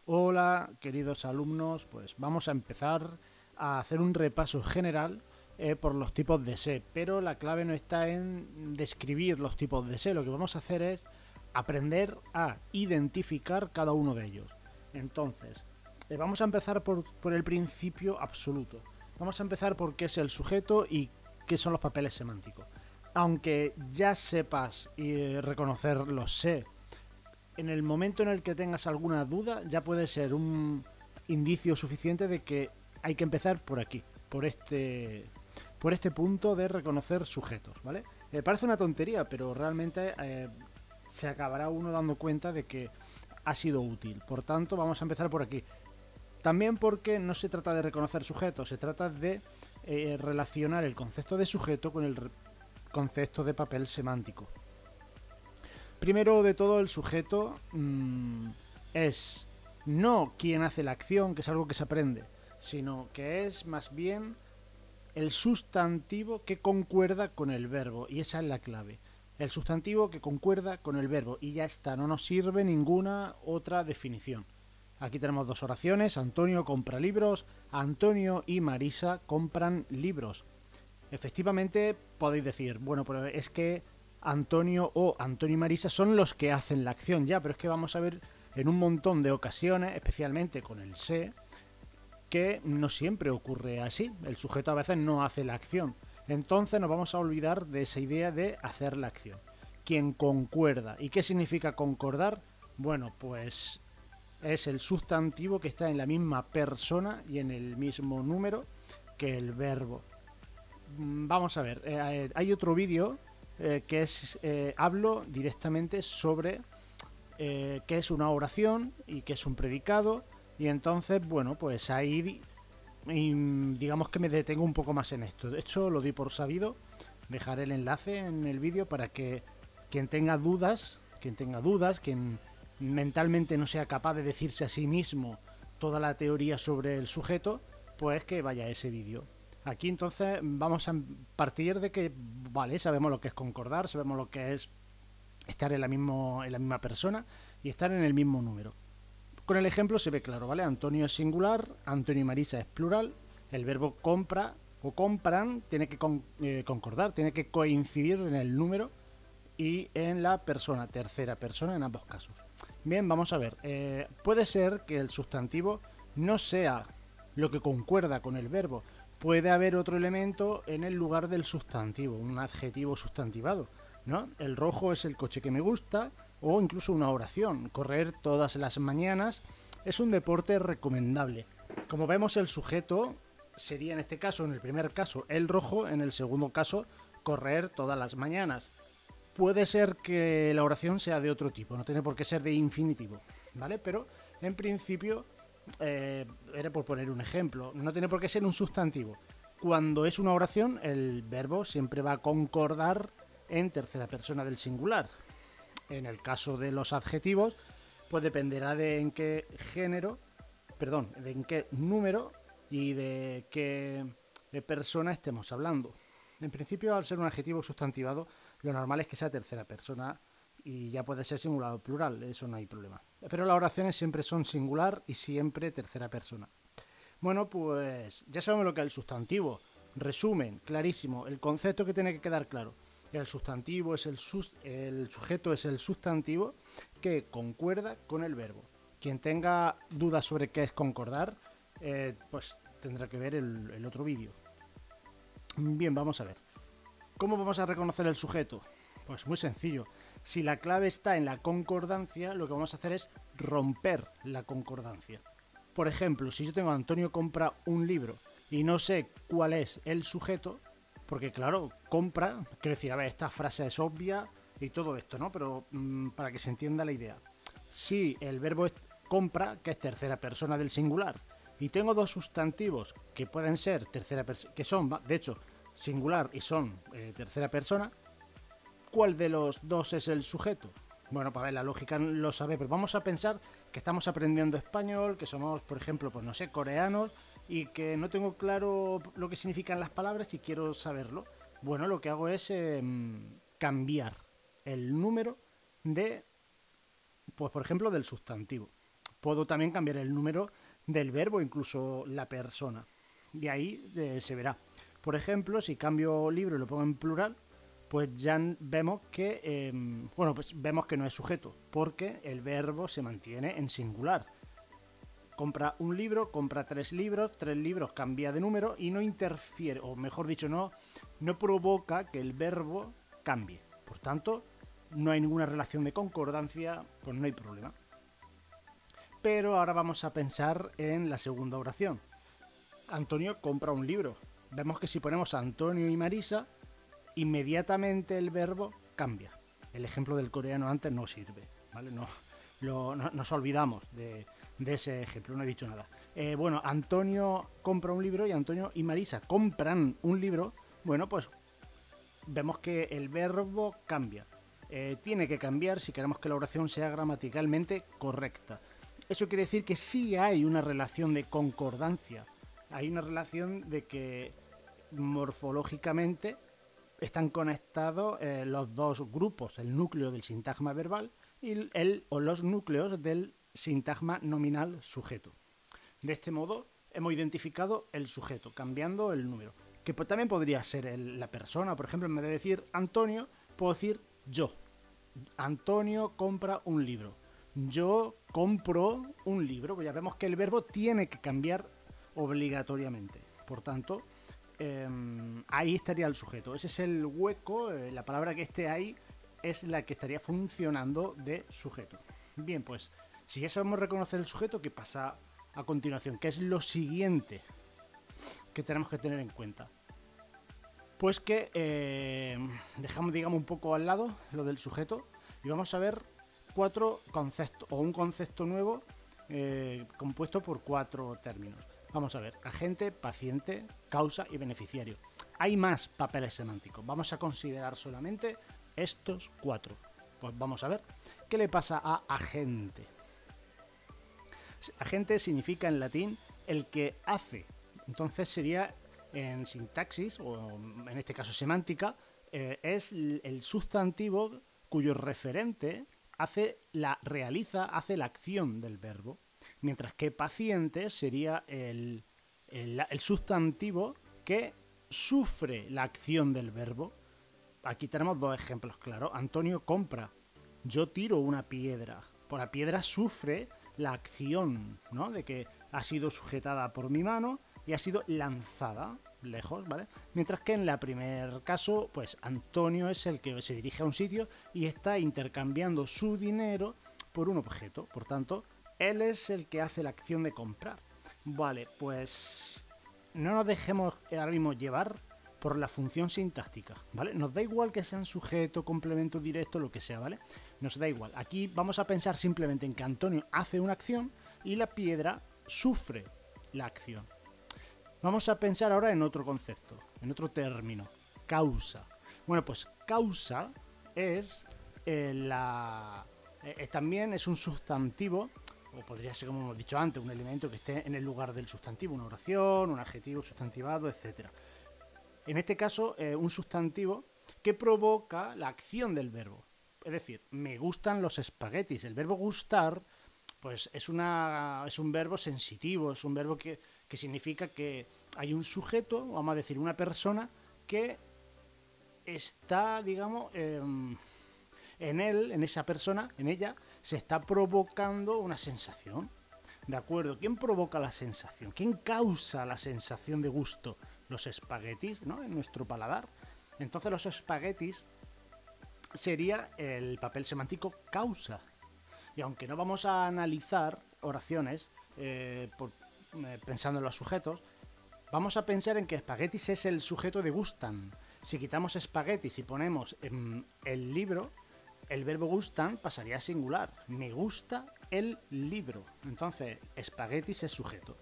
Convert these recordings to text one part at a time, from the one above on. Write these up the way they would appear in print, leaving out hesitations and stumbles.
Hola, queridos alumnos, pues vamos a empezar a hacer un repaso general por los tipos de SE, pero la clave no está en describir los tipos de SE, lo que vamos a hacer es aprender a identificar cada uno de ellos. Entonces, vamos a empezar por el principio absoluto. Vamos a empezar por qué es el sujeto y qué son los papeles semánticos. Aunque ya sepas reconocer los SE, en el momento en el que tengas alguna duda, ya puede ser un indicio suficiente de que hay que empezar por aquí, por este punto de reconocer sujetos, ¿vale? Parece una tontería, pero realmente se acabará uno dando cuenta de que ha sido útil. Por tanto, vamos a empezar por aquí. También porque no se trata de reconocer sujetos, se trata de relacionar el concepto de sujeto con el concepto de papel semántico. Primero de todo, el sujeto es no quien hace la acción, que es algo que se aprende, sino que es más bien el sustantivo que concuerda con el verbo, y esa es la clave. El sustantivo que concuerda con el verbo, y ya está, no nos sirve ninguna otra definición. Aquí tenemos dos oraciones: Antonio compra libros, Antonio y Marisa compran libros. Efectivamente podéis decir, bueno, pero es que Antonio o Antonio y Marisa son los que hacen la acción, ya, pero es que vamos a ver en un montón de ocasiones, especialmente con el se, que no siempre ocurre así. El sujeto a veces no hace la acción. Entonces nos vamos a olvidar de esa idea de hacer la acción. Quien concuerda. ¿Y qué significa concordar? Bueno, pues es el sustantivo que está en la misma persona y en el mismo número que el verbo. Vamos a ver, hay otro vídeo que es, hablo directamente sobre qué es una oración y qué es un predicado, y entonces, bueno, pues ahí digamos que me detengo un poco más en esto. De hecho, lo doy por sabido, dejaré el enlace en el vídeo para que quien mentalmente no sea capaz de decirse a sí mismo toda la teoría sobre el sujeto, pues que vaya a ese vídeo. Aquí entonces vamos a partir de que, vale, sabemos lo que es concordar, sabemos lo que es estar en la misma persona y estar en el mismo número. Con el ejemplo se ve claro, ¿vale? Antonio es singular, Antonio y Marisa es plural, el verbo compra o compran tiene que concordar, tiene que coincidir en el número y en la persona, tercera persona en ambos casos. Bien, vamos a ver, puede ser que el sustantivo no sea lo que concuerda con el verbo. Puede haber otro elemento en el lugar del sustantivo, un adjetivo sustantivado, ¿no? El rojo es el coche que me gusta, o incluso una oración: correr todas las mañanas es un deporte recomendable. Como vemos, el sujeto sería en este caso, en el primer caso, el rojo; en el segundo caso, correr todas las mañanas. Puede ser que la oración sea de otro tipo, no tiene por qué ser de infinitivo, ¿vale? Pero en principio, era por poner un ejemplo, no tiene por qué ser un sustantivo. Cuando es una oración, el verbo siempre va a concordar en tercera persona del singular. En el caso de los adjetivos, pues dependerá de en qué género, perdón, de en qué número y de qué persona estemos hablando. En principio, al ser un adjetivo sustantivado, lo normal es que sea tercera persona y ya puede ser singular o plural, eso no hay problema. Pero las oraciones siempre son singular y siempre tercera persona. Bueno, pues ya sabemos lo que es el sustantivo. Resumen, clarísimo, el concepto que tiene que quedar claro. El sustantivo es el sujeto es el sustantivo que concuerda con el verbo. Quien tenga dudas sobre qué es concordar, pues tendrá que ver el otro vídeo. Bien, vamos a ver. ¿Cómo vamos a reconocer el sujeto? Pues muy sencillo. Si la clave está en la concordancia, lo que vamos a hacer es romper la concordancia. Por ejemplo, si yo tengo Antonio compra un libro y no sé cuál es el sujeto, porque claro, compra, quiero decir, a ver, esta frase es obvia y todo esto, ¿no? Pero para que se entienda la idea. Si el verbo es compra, que es tercera persona del singular, y tengo dos sustantivos que pueden ser tercera persona, que son, de hecho, singular y son tercera persona, ¿cuál de los dos es el sujeto? Bueno, para ver, la lógica lo sabe, pero vamos a pensar que estamos aprendiendo español, que somos, por ejemplo, pues no sé, coreanos, y que no tengo claro lo que significan las palabras y quiero saberlo. Bueno, lo que hago es cambiar el número de, pues por ejemplo, del sustantivo. Puedo también cambiar el número del verbo, incluso la persona. Y ahí se verá. Por ejemplo, si cambio libro y lo pongo en plural, pues ya vemos que pues vemos que no es sujeto, porque el verbo se mantiene en singular. Compra un libro, compra tres libros cambia de número y no interfiere, o mejor dicho, no provoca que el verbo cambie. Por tanto, no hay ninguna relación de concordancia, pues no hay problema. Pero ahora vamos a pensar en la segunda oración. Antonio compra un libro. Vemos que si ponemos Antonio y Marisa, inmediatamente el verbo cambia. El ejemplo del coreano antes no sirve, ¿vale? Nos olvidamos de ese ejemplo, no he dicho nada. Bueno, Antonio compra un libro y Antonio y Marisa compran un libro. Bueno, pues vemos que el verbo cambia. Tiene que cambiar si queremos que la oración sea gramaticalmente correcta. Eso quiere decir que sí hay una relación de concordancia. Hay una relación de que morfológicamente están conectados los dos grupos, el núcleo del sintagma verbal y los núcleos del sintagma nominal sujeto. De este modo hemos identificado el sujeto, cambiando el número, que también podría ser la persona. Por ejemplo, en vez de decir Antonio, puedo decir yo. Antonio compra un libro. Yo compro un libro. Pues ya vemos que el verbo tiene que cambiar obligatoriamente. Por tanto, ahí estaría el sujeto. Ese es el hueco, la palabra que esté ahí es la que estaría funcionando de sujeto. Bien, pues si ya sabemos reconocer el sujeto, ¿qué pasa a continuación? ¿Qué es lo siguiente que tenemos que tener en cuenta? Pues que dejamos, digamos, un poco al lado lo del sujeto y vamos a ver cuatro conceptos, o un concepto nuevo compuesto por cuatro términos. Vamos a ver, agente, paciente, causa y beneficiario. Hay más papeles semánticos. Vamos a considerar solamente estos cuatro. Pues vamos a ver qué le pasa a agente. Agente significa en latín el que hace. Entonces sería en sintaxis, o en este caso semántica, es el sustantivo cuyo referente realiza la acción del verbo. Mientras que paciente sería el sustantivo que sufre la acción del verbo. Aquí tenemos dos ejemplos claros. Antonio compra. Yo tiro una piedra. Por la piedra sufre la acción, ¿no? De que ha sido sujetada por mi mano y ha sido lanzada lejos, ¿vale? Mientras que en el primer caso, pues Antonio es el que se dirige a un sitio y está intercambiando su dinero por un objeto. Por tanto, él es el que hace la acción de comprar. Vale, pues no nos dejemos ahora mismo llevar por la función sintáctica, ¿vale? Nos da igual que sean sujeto, complemento directo, lo que sea, ¿vale? Nos da igual. Aquí vamos a pensar simplemente en que Antonio hace una acción y la piedra sufre la acción. Vamos a pensar ahora en otro concepto, en otro término, causa. Bueno, pues causa es también es un sustantivo, o podría ser, como hemos dicho antes, un elemento que esté en el lugar del sustantivo, una oración, un adjetivo sustantivado, etc. En este caso, un sustantivo que provoca la acción del verbo. Es decir, me gustan los espaguetis. El verbo gustar, pues es un verbo sensitivo, es un verbo que significa que hay un sujeto, vamos a decir, una persona que está, digamos, en esa persona, en ella, se está provocando una sensación. ¿De acuerdo? ¿Quién provoca la sensación? ¿Quién causa la sensación de gusto? Los espaguetis, ¿no? En nuestro paladar. Entonces los espaguetis sería el papel semántico causa. Y aunque no vamos a analizar oraciones pensando en los sujetos, vamos a pensar en que espaguetis es el sujeto de gustan. Si quitamos espaguetis y ponemos el libro, el verbo gustan pasaría a singular. Me gusta el libro. Entonces, espaguetis es sujeto.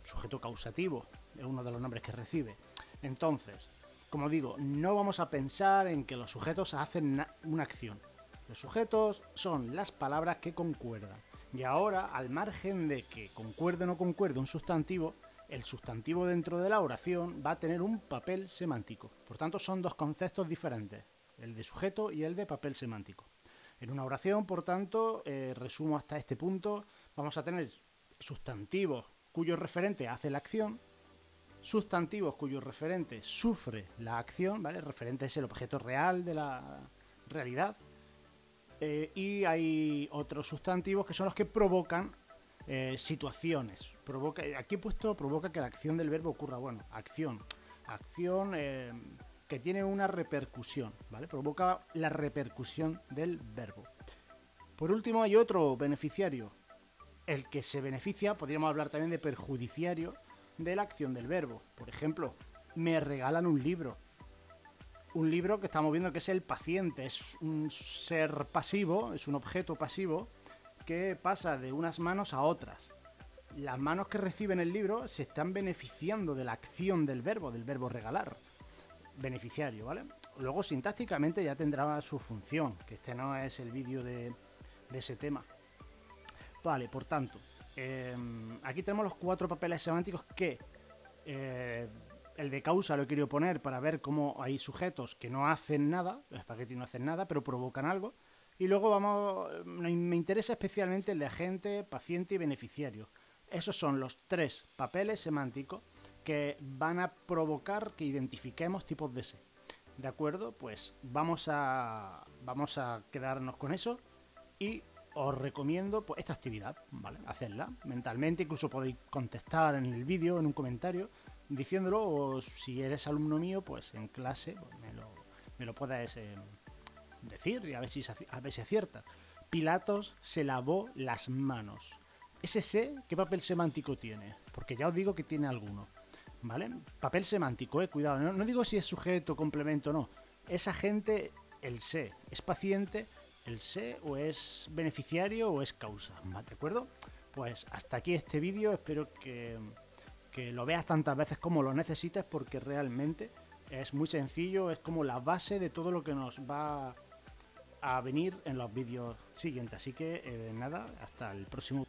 Sujeto causativo es uno de los nombres que recibe. Entonces, como digo, no vamos a pensar en que los sujetos hacen una acción. Los sujetos son las palabras que concuerdan. Y ahora, al margen de que concuerde o no concuerde un sustantivo, el sustantivo dentro de la oración va a tener un papel semántico. Por tanto, son dos conceptos diferentes, el de sujeto y el de papel semántico. En una oración, por tanto, resumo hasta este punto, vamos a tener sustantivos cuyo referente hace la acción, sustantivos cuyo referente sufre la acción, ¿vale? El referente es el objeto real de la realidad. Y hay otros sustantivos que son los que provocan situaciones. Aquí he puesto provoca que la acción del verbo ocurra. Bueno, acción que tiene una repercusión, ¿vale? Provoca la repercusión del verbo. Por último hay otro beneficiario, el que se beneficia, podríamos hablar también de perjudiciario de la acción del verbo. Por ejemplo, me regalan un libro. Un libro que estamos viendo que es el paciente, es un ser pasivo, es un objeto pasivo que pasa de unas manos a otras. Las manos que reciben el libro se están beneficiando de la acción del verbo regalar. Beneficiario, ¿vale? Luego sintácticamente ya tendrá su función, que este no es el vídeo de ese tema. Vale, por tanto, aquí tenemos los 4 papeles semánticos que el de causa lo he querido poner para ver cómo hay sujetos que no hacen nada, los espaguetis no hacen nada, pero provocan algo. Y luego me interesa especialmente el de agente, paciente y beneficiario. Esos son los 3 papeles semánticos que van a provocar que identifiquemos tipos de se. ¿De acuerdo? Pues vamos a quedarnos con eso y os recomiendo pues, esta actividad, ¿vale? Hacerla mentalmente, incluso podéis contestar en el vídeo, en un comentario, diciéndolo, o si eres alumno mío, pues en clase pues, me lo puedes decir y a ver si acierta. Pilatos se lavó las manos. ¿Ese se qué papel semántico tiene? Porque ya os digo que tiene alguno, ¿vale? Papel semántico, cuidado, no digo si es sujeto, complemento, no. Es agente, el se. Es paciente, el se, o es beneficiario o es causa, ¿de acuerdo? Pues hasta aquí este vídeo, espero que lo veas tantas veces como lo necesites, porque realmente es muy sencillo, es como la base de todo lo que nos va a venir en los vídeos siguientes. Así que nada, hasta el próximo.